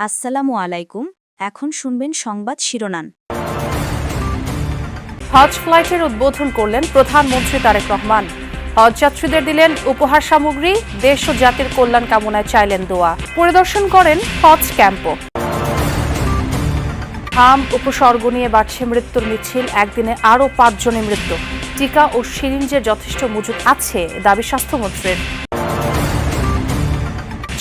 আসসালামু আলাইকুম। এখন শুনবেন সংবাদ শিরোনাম। হজ ফ্লাইটের উদ্বোধন করলেন প্রধানমন্ত্রী তারেক রহমান। হজ যাত্রীদের দিলেন উপহার সামগ্রী, দেশ ও জাতির কল্যাণ কামনায় চাইলেন দোয়া। পরিদর্শন করেন হজ ক্যাম্পও। হাম উপসর্গ নিয়ে বাড়ছে মৃত্যুর মিছিল, একদিনে আরও 5 জনের মৃত্যু। টিকা ও সিরিঞ্জের যথেষ্ট মজুদ আছে দাবি স্বাস্থ্যমন্ত্রীর।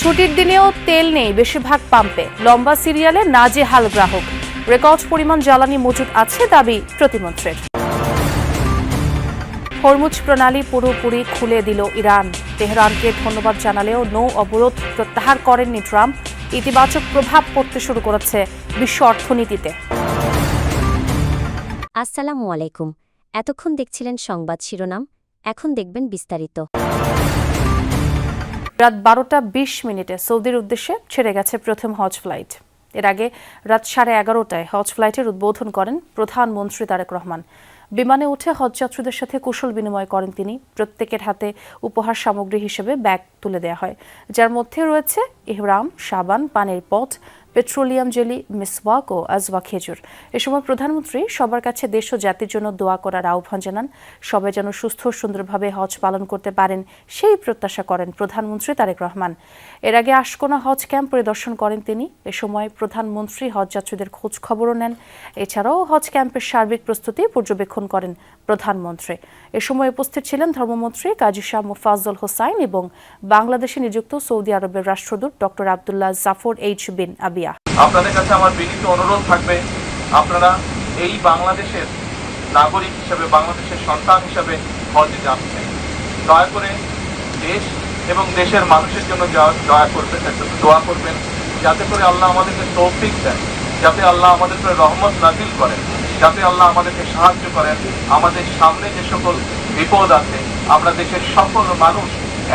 ছুটির দিনেও তেল নেই বেশিরভাগ পাম্পে, লম্বা সিরিয়ালে নাজেহাল গ্রাহক। রেকর্ড পরিমাণ জ্বালানি মজুদ আছে দাবি প্রতিমন্ত্রীর। হরমুজ প্রণালী পুরোপুরি খুলে দিল ইরান। তেহরানকে ধন্যবাদ জানালেও নৌ অবরোধ প্রত্যাহার করেননি ট্রাম্প। ইতিবাচক প্রভাব পড়তে শুরু করেছে বিশ্ব অর্থনীতিতে। আসসালামু আলাইকুম। এতক্ষণ দেখছিলেন সংবাদ শিরোনাম, এখন দেখবেন বিস্তারিত। রাত 12:20 সৌদির উদ্দেশ্যে ছেড়ে গেছে প্রথম হজ ফ্লাইট। এর আগে রাত 11:30টায় হজ ফ্লাইটের উদ্বোধন করেন প্রধানমন্ত্রী তারেক রহমান। বিমানে উঠে হজযাত্রীদের সাথে কুশল বিনিময় করেন তিনি। প্রত্যেকের হাতে উপহার সামগ্রী হিসেবে ব্যাগ তুলে দেওয়া হয়, যার মধ্যে রয়েছে ইহরাম, সাবান, পানির পট, পেট্রোলিয়াম জেলি, মিসওয়াক ও আজওয়া খেজুর। এ সময় প্রধানমন্ত্রী সবার কাছে দেশ ও জাতির জন্য দোয়া করার আহ্বান জানান। সবাই যেন সুস্থ ও সুন্দরভাবে হজ পালন করতে পারেন সেই প্রত্যাশা করেন প্রধানমন্ত্রী তারেক রহমান। এর আগে আশকোনা হজ ক্যাম্প পরিদর্শন করেন তিনি। এ সময় প্রধানমন্ত্রী হজযাত্রীদের খোঁজ খবরও নেন। এছাড়াও হজ ক্যাম্পের সার্বিক প্রস্তুতি পর্যবেক্ষণ করেন প্রধানমন্ত্রী। এ সময় উপস্থিত ছিলেন ধর্মমন্ত্রী কাজী শাহ মোফাজ্জল হোসাইন এবং বাংলাদেশে নিযুক্ত সৌদি আরবের রাষ্ট্রদূত ডক্টর আব্দুল্লাহ জাফর এইচ বিন আবিয়া। আপনাদের কাছে আমার বিনীত অনুরোধ থাকবে, আপনারা এই বাংলাদেশের নাগরিক হিসেবে, বাংলাদেশের সন্তান হিসেবে হজে যাচ্ছেন, দয়া করে দেশ এবং দেশের মানুষের জন্য দয়া করবেন, দোয়া করবেন, যাতে করে আল্লাহ আমাদেরকে তৌফিক দেন, যাতে আল্লাহ আমাদের উপরে রহমত নাজিল করেন, যাতে আল্লাহ আমাদেরকে সাহায্য করেন। আমাদের সামনে যে সকল বিপদ আছে, আমরা দেশের সকল মানুষ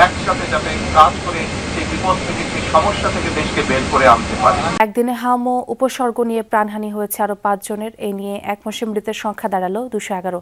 একসাথে যাতে কাজ করে সেই বিপদ থেকে, সেই সমস্যা থেকে দেশকে বের করে আনতে পারে। একদিনে হাম ও উপসর্গ নিয়ে প্রাণহানি হয়েছে আরও 5 জনের। এই নিয়ে এক মাসে মৃতের সংখ্যা দাঁড়ালো 211।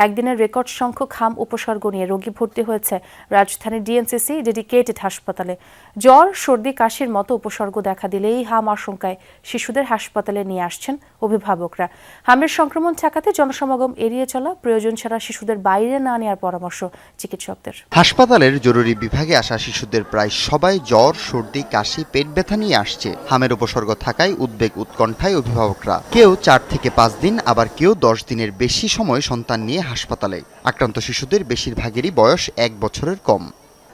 একদিনের রেকর্ড সংখ্যক হাম উপসর্গ নিয়ে রোগী ভর্তি হয়েছে রাজধানীর ডিএনসিসি ডেডিকেটেড হাসপাতালে। জ্বর, সর্দি, কাশির মতো উপসর্গ দেখা দিলেই হাম আশঙ্কায় শিশুদের হাসপাতালে নিয়ে আসছেন অভিভাবকরা। হামের সংক্রমণ ঠেকাতে জনসমাগম এড়িয়ে চলা, প্রয়োজন ছাড়া শিশুদের বাইরে না নেওয়ার পরামর্শ চিকিৎসকদের। হাসপাতালের জরুরি বিভাগে আসা শিশুদের প্রায় সবাই জ্বর, সর্দি, কাশি, পেট ব্যথা নিয়ে আসছে। হামের উপসর্গ থাকায় উদ্বেগ উৎকণ্ঠায় অভিভাবকরা। কেউ 4 থেকে 5 দিন, আবার কেউ 10 দিনের বেশি সময় সন্তান নিয়ে হাসপাতালে। আক্রান্ত শিশুদের বেশিরভাগেরই বয়স 1 বছরের কম।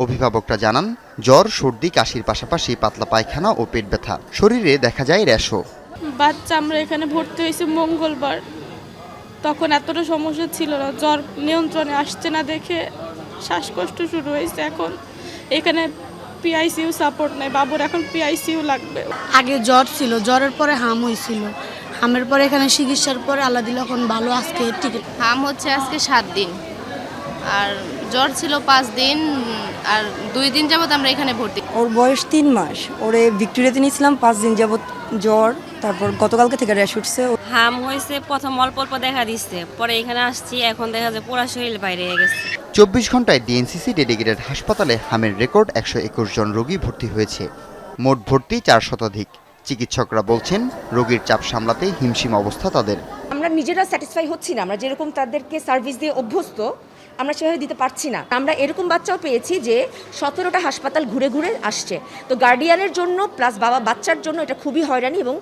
অভিভাবকরা জানান, জ্বর, সর্দি, কাশির পাশাপাশি পাতলা পায়খানা ও পেট ব্যথা। শরীরে দেখা যায় র্যাশও। বাচ্চা আমরা এখানে ভর্তি হয়েছি মঙ্গলবার, তখন এতটা সমস্যা ছিল না, জ্বর নিয়ন্ত্রণে আসছে না দেখে শ্বাসকষ্ট শুরু হয়েছে। এখন এখানে পিআইসিইউ সাপোর্ট নাই, বাবুর এখন পিআইসিইউ লাগবে। আগে জ্বর ছিল, জ্বরের পরে হাম হয়েছিল, হামের পরে এখানে চিকিৎসার পরে আল্লাহ দিল এখন ভালো। আজকে টিকিট হাম হচ্ছে আজকে 7 দিন, আর জ্বর ছিল 5 দিন, আর 2 দিন যাবত আমরা এখানে ভর্তি। ওর বয়স 3 মাস। ওরে ভিক্টোরিয়াতে নিয়েছিলাম 5 দিন যাবত জ্বর, তারপর গতকালকে থেকে র্যাশ উঠছে। হাম হয়েছে, প্রথম অল্প অল্প দেখা দিচ্ছে, পরে এখানে আসছি, এখন দেখা যায় পুরো শরীর বাইরে গেছে। 24 ঘন্টায় ডিএনসিসি ডেডিকেটেড হাসপাতালে হামের রেকর্ড 121 জন রোগী ভর্তি হয়েছে। মোট ভর্তি 4 শতাধিক। চিকিৎসকরা বলছেন, রোগীর চাপ সামলাতে হিমশিম অবস্থা তাদের। আমরা নিজেরা স্যাটিসফাই হচ্ছি না, আমরা যেরকম তাদেরকে সার্ভিস দিয়ে অভ্যস্ত আমরা সেভাবে দিতে পারছি না। আমরা এরকম বাচ্চাও পেয়েছি যে 17টা হাসপাতাল ঘুরে ঘুরে আসছে। তো গার্ডিয়ানের জন্য প্লাস বাচ্চার জন্য এটা খুবই হয়রানি, এবং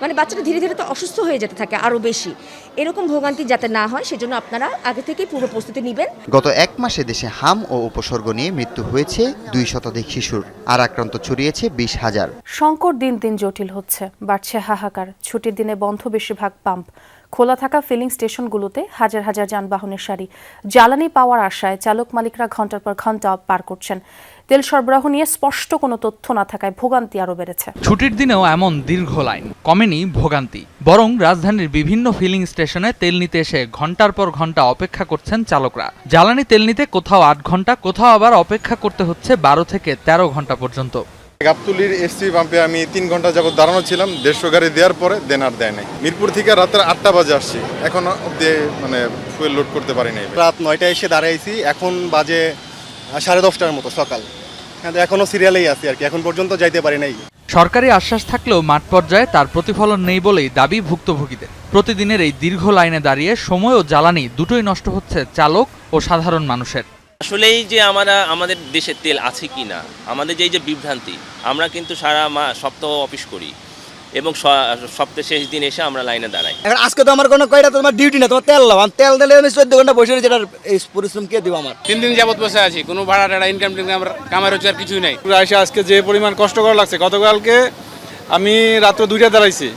মানে বাচ্চাটা ধীরে ধীরে তো অসুস্থ হয়ে যেতে থাকে আরও বেশি। এরকম ভোগান্তি যাতে না হয় সেজন্য আপনারা আগে থেকেই পূর্ব প্রস্তুতি নেবেন। গত 1 মাসে দেশে হাম ও উপসর্গ নিয়ে মৃত্যু হয়েছে 2 শতাধিক শিশুর, আর আক্রান্ত ছড়িয়েছে 20,000। সংকট দিন দিন জটিল হচ্ছে, বাড়ছে হাহাকার। ছুটির দিনে বন্ধ বেশিরভাগ পাম্প। খোলা থাকা ফিলিং স্টেশনগুলোতে হাজার হাজার যানবাহনের সারি। জ্বালানি পাওয়ার আশায় চালক মালিকরা ঘন্টার পর ঘন্টা পার করছেন। তেল সরবরাহ নিয়ে স্পষ্ট কোনো তথ্য না থাকায় ভোগান্তি আরও বেড়েছে। ছুটির দিনেও এমন দীর্ঘ লাইন, কমেনি ভোগান্তি। বরং রাজধানীর বিভিন্ন ফিলিং স্টেশনে তেল নিতে এসে ঘন্টার পর ঘন্টা অপেক্ষা করছেন চালকরা। জ্বালানি তেল নিতে কোথাও 8 ঘন্টা, কোথাও আবার অপেক্ষা করতে হচ্ছে 12 থেকে 13 ঘন্টা পর্যন্ত। গাবতলীর এসসি পাম্পে আমি 3 ঘন্টা যাবত দাঁড়ানো ছিলাম। 150 গাড়ি দেওয়ার পরে আর দেয় নাই। মিরপুর থেকে রাতের 8টা বাজে আসছি, এখন অব্দি মানে ফুয়েল লোড করতে পারি নাই। রাত 9টায় এসে দাঁড়াইছি, এখন বাজে 10:30টার মতো সকাল। এখনো সিরিয়ালেই আছি আর কি, এখন পর্যন্ত যাইতে পারি নাই। সরকারি আশ্বাস থাকলেও মাঠ পর্যায়ে তার প্রতিফলন নেই বলেই দাবি ভুক্তভোগীদের। প্রতিদিনের এই দীর্ঘ লাইনে দাঁড়িয়ে সময় ও জ্বালানি দুটোই নষ্ট হচ্ছে চালক ও সাধারণ মানুষের। আসলেই যে আমাদের দেশে তেল আছে কি না, আমাদের যে বিভ্রান্তি, আমরা কিন্তু সারা সপ্তাহ অফিস করি এবং সপ্তাহের শেষ দিন এসে আমরা লাইনে দাঁড়াই। এখন আজকে তো আমার কোনো কয়টা তোমার ডিউটি না, তোমার তেল লাগাম, তেল দিলে আমি 14 ঘন্টা বসে রয়েছি, এটার এই পরিশ্রম কে দিব? আমার 3 দিন যাবত বসে আছি, কোনো ভাড়া টাড়া ইনকাম কামার রোজগার কিছুই নাই। আজকে যে পরিমাণ কষ্ট করা লাগছে, গতকালকে আমি রাত্র 2টায় দাঁড়াইছি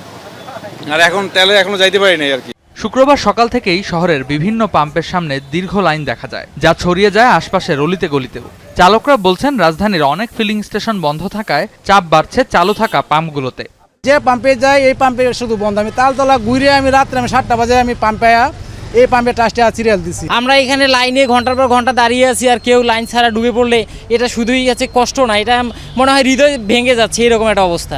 আর এখন তেলে এখনো যাইতে পারি নাই আর কি। শুক্রবার সকাল থেকেই শহরের বিভিন্ন পাম্পের সামনে দীর্ঘ লাইন দেখা যায়, যা ছড়িয়ে যায় আশপাশের অলিতে গলিতেও। চালকরা বলছেন রাজধানীর অনেক ফিলিং স্টেশন বন্ধ থাকায় চাপ বাড়ছে চালু থাকা পাম্পগুলোতে। যে পাম্পে যাই এই পাম্পে শুধু বন্ধ, আমি তালতলা ঘুরে আমি রাত্রে 7টা বাজে আমি পাম্পে এই পাম্পে টাস্টে সিরিয়াল দিছি। আমরা এখানে লাইনে ঘন্টার পর ঘন্টা দাঁড়িয়ে আছি, আর কেউ লাইন ছাড়া ডুবে পড়লে এটা শুধুই আছে কষ্ট না, এটা মনে হয় হৃদয় ভেঙে যাচ্ছে, এরকম একটা অবস্থা।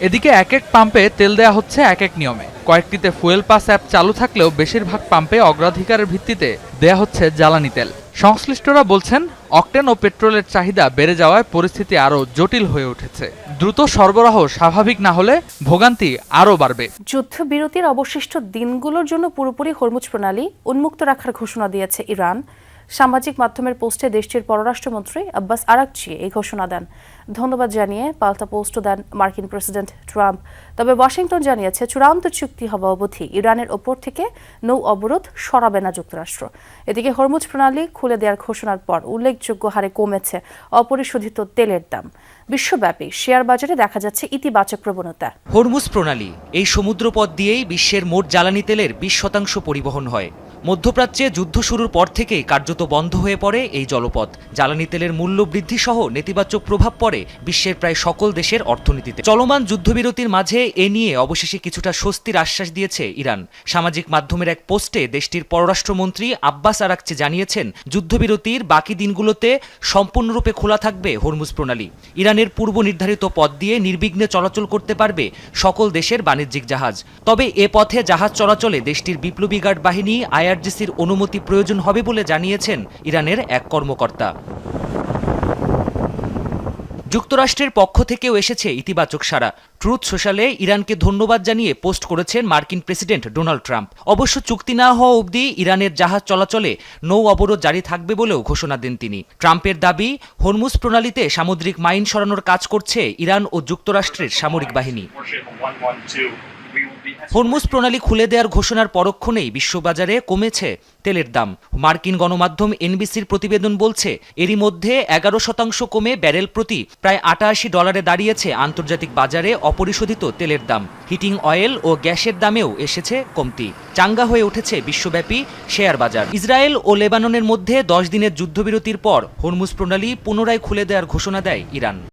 এদিকে এক এক পাম্পে তেল দেয়া হচ্ছে এক এক নিয়মে। কয়েকটিতে ফুয়েল পাস অ্যাপ চালু থাকলেও বেশিরভাগ পাম্পে অগ্রাধিকারের ভিত্তিতে দেয়া হচ্ছে জ্বালানি তেল। সংশ্লিষ্টরা বলছেন অকটেন ও পেট্রোলের চাহিদা বেড়ে যাওয়ায় পরিস্থিতি আরও জটিল হয়ে উঠেছে। দ্রুত সরবরাহ স্বাভাবিক না হলে ভোগান্তি আরও বাড়বে। যুদ্ধবিরতির অবশিষ্ট দিনগুলোর জন্য পুরোপুরি হরমুজ প্রণালী উন্মুক্ত রাখার ঘোষণা দিয়েছে ইরান। সামাজিক মাধ্যমের পোস্টে দেশটির পররাষ্ট্রমন্ত্রী আব্বাস আরাকচি এই ঘোষণা দেন। ধন্যবাদ জানিয়ে পাল্টা পোস্টও দেন মার্কিন প্রেসিডেন্ট ট্রাম্প। তবে ওয়াশিংটন জানিয়েছে চূড়ান্ত চুক্তি হওয়া অবধি ইরানের ওপর থেকে নৌ অবরোধ সরাবে না যুক্তরাষ্ট্র। এদিকে হরমুজ প্রণালী খুলে দেওয়ার ঘোষণার পর উল্লেখযোগ্য হারে কমেছে অপরিশোধিত তেলের দাম। বিশ্বব্যাপী শেয়ার বাজারে দেখা যাচ্ছে ইতিবাচক প্রবণতা। হরমুজ প্রণালী এই সমুদ্রপথ দিয়েই বিশ্বের মোট জ্বালানি তেলের 20% পরিবহন হয়। মধ্যপ্রাচ্যে যুদ্ধ শুরুর পর থেকেই কার্যত বন্ধ হয়ে পড়ে এই জলপথ। জ্বালানি তেলের মূল্য বৃদ্ধি সহ নেতিবাচক প্রভাব পড়ে বিশ্বের প্রায় সকল দেশের অর্থনীতিতে। চলমান যুদ্ধবিরতির মাঝে এ নিয়ে অবশেষে কিছুটা স্বস্তির আশ্বাস দিয়েছে ইরান। সামাজিক মাধ্যমের এক পোস্টে দেশটির পররাষ্ট্রমন্ত্রী আব্বাস আরাকচি জানিয়েছেন, যুদ্ধবিরতির বাকি দিনগুলোতে সম্পূর্ণরূপে খোলা থাকবে হরমুজ প্রণালী। ইরানের পূর্ব নির্ধারিত পথ দিয়ে নির্বিঘ্নে চলাচল করতে পারবে সকল দেশের বাণিজ্যিক জাহাজ। তবে এ পথে জাহাজ চলাচলে দেশটির বিপ্লবী গার্ড বাহিনী IRGCর অনুমতি প্রয়োজন হবে বলে জানিয়েছেন ইরানের এক কর্মকর্তা। যুক্তরাষ্ট্রের পক্ষ থেকেও এসেছে ইতিবাচক সাড়া। ট্রুথ সোশ্যালে ইরানকে ধন্যবাদ জানিয়ে পোস্ট করেছেন মার্কিন প্রেসিডেন্ট ডোনাল্ড ট্রাম্প। অবশ্য চুক্তি না হওয়া অবধি ইরানের জাহাজ চলাচলে নৌ অবরোধ জারি থাকবে বলেও ঘোষণা দেন তিনি। ট্রাম্পের দাবি, হরমুজ প্রণালীতে সামুদ্রিক মাইন সরানোর কাজ করছে ইরান ও যুক্তরাষ্ট্রের সামরিক বাহিনী। হরমুজ প্রণালী খুলে দেওয়ার ঘোষণার পরক্ষণেই বিশ্ববাজারে কমেছে তেলের দাম। মার্কিন গণমাধ্যম NBCর প্রতিবেদন বলছে, এরই মধ্যে 11% কমে ব্যারেল প্রতি প্রায় $88 দাঁড়িয়েছে আন্তর্জাতিক বাজারে অপরিশোধিত তেলের দাম। হিটিং অয়েল ও গ্যাসের দামেও এসেছে কমতি। চাঙ্গা হয়ে উঠেছে বিশ্বব্যাপী শেয়ার বাজার। ইসরায়েল ও লেবাননের মধ্যে 10 দিনের যুদ্ধবিরতির পর হরমুজ প্রণালী পুনরায় খুলে দেওয়ার ঘোষণা দেয় ইরান।